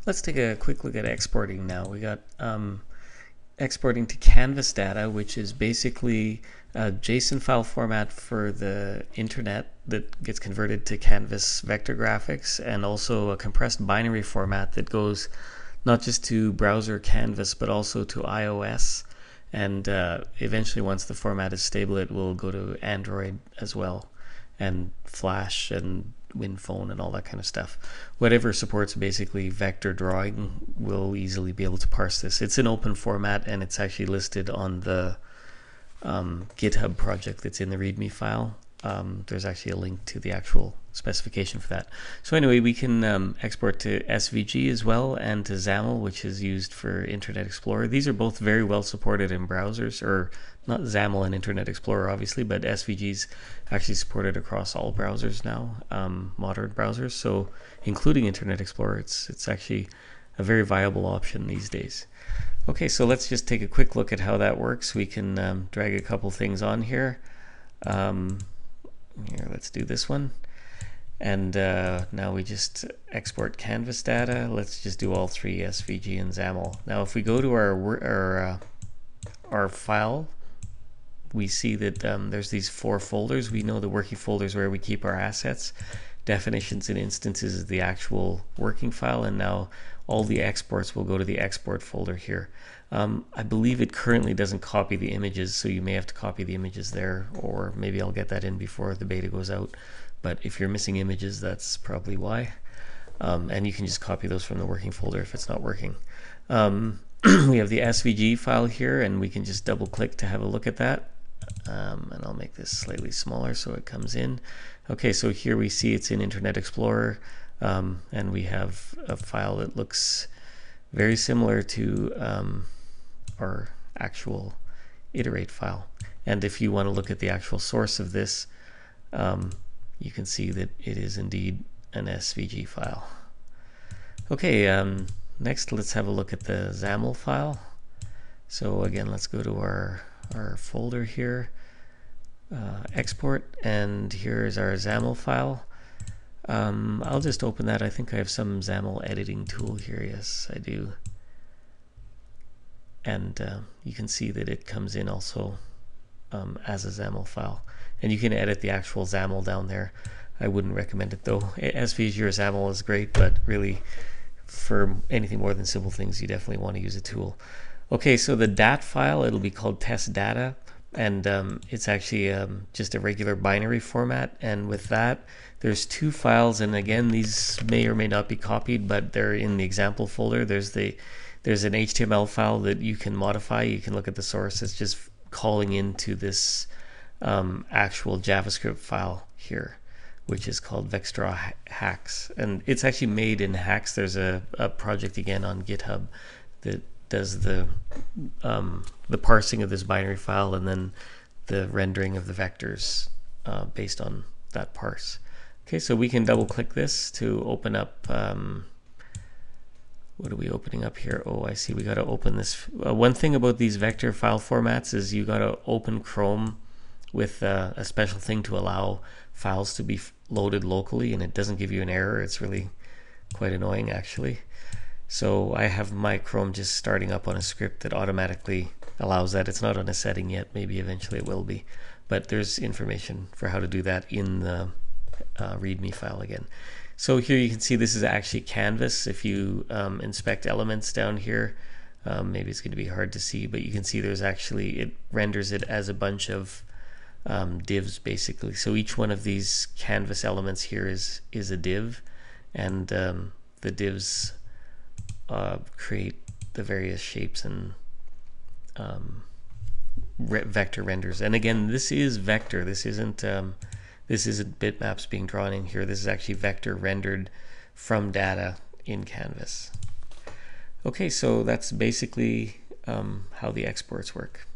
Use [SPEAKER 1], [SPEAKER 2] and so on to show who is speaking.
[SPEAKER 1] Let's take a quick look at exporting now. We got exporting to Canvas data, which is basically a JSON file format for the internet that gets converted to Canvas vector graphics, and also a compressed binary format that goes not just to browser Canvas but also to iOS, and eventually once the format is stable it will go to Android as well, and Flash and WinPhone and all that kind of stuff. Whatever supports basically vector drawing will easily be able to parse this. It's an open format and it's actually listed on the GitHub project that's in the README file. There's actually a link to the actual specification for that. So anyway, we can export to SVG as well, and to Xaml, which is used for Internet Explorer. These are both very well supported in browsers, or not Xaml and Internet Explorer obviously, but SVG's actually supported across all browsers now, modern browsers, so including Internet Explorer. It's actually a very viable option these days. Okay, so let's just take a quick look at how that works. We can drag a couple things on here. Here, let's do this one. And now we just export Canvas data. Let's just do all three, SVG and Xaml. Now if we go to our file, we see that there's these 4 folders. We know the working folders where we keep our assets. Definitions and instances is the actual working file, and now all the exports will go to the export folder here. I believe it currently doesn't copy the images, so you may have to copy the images there, or maybe I'll get that in before the beta goes out. But if you're missing images, that's probably why. And you can just copy those from the working folder if it's not working. We have the SVG file here, and we can just double click to have a look at that. And I'll make this slightly smaller so it comes in. Okay, so here we see it's in Internet Explorer, and we have a file that looks very similar to our actual It3rate file. And if you want to look at the actual source of this, you can see that it is indeed an SVG file. Okay, next let's have a look at the Xaml file. So again, let's go to our folder here, export, and here's our Xaml file. I'll just open that. I think I have some Xaml editing tool here. Yes, I do. And you can see that it comes in also as a Xaml file. And you can edit the actual Xaml down there. I wouldn't recommend it though. SVG or Xaml is great, but really for anything more than simple things, you definitely want to use a tool. Okay, so the DAT file, it'll be called test data, and it's actually just a regular binary format. And with that, there's 2 files, and again, these may or may not be copied, but they're in the example folder. There's an HTML file that you can modify. You can look at the source. It's just calling into this actual JavaScript file here, which is called Vextra Hacks, and it's actually made in Hacks. There's a project again on GitHub that does the parsing of this binary file and then the rendering of the vectors based on that parse. Okay, so we can double click this to open up. What are we opening up here? Oh, I see. We got to open this. One thing about these vector file formats is you got to open Chrome with a special thing to allow files to be loaded locally, and it doesn't give you an error. It's really quite annoying actually. So I have my Chrome just starting up on a script that automatically allows that. It's not on a setting yet. Maybe eventually it will be, but there's information for how to do that in the README file again. So here you can see this is actually Canvas. If you inspect elements down here, maybe it's going to be hard to see, but you can see there's actually, it renders it as a bunch of divs basically. So each one of these Canvas elements here is a div, and the divs create the various shapes and vector renders. And again, this is vector. This isn't bitmaps being drawn in here. This is actually vector rendered from data in Canvas. Okay, so that's basically how the exports work.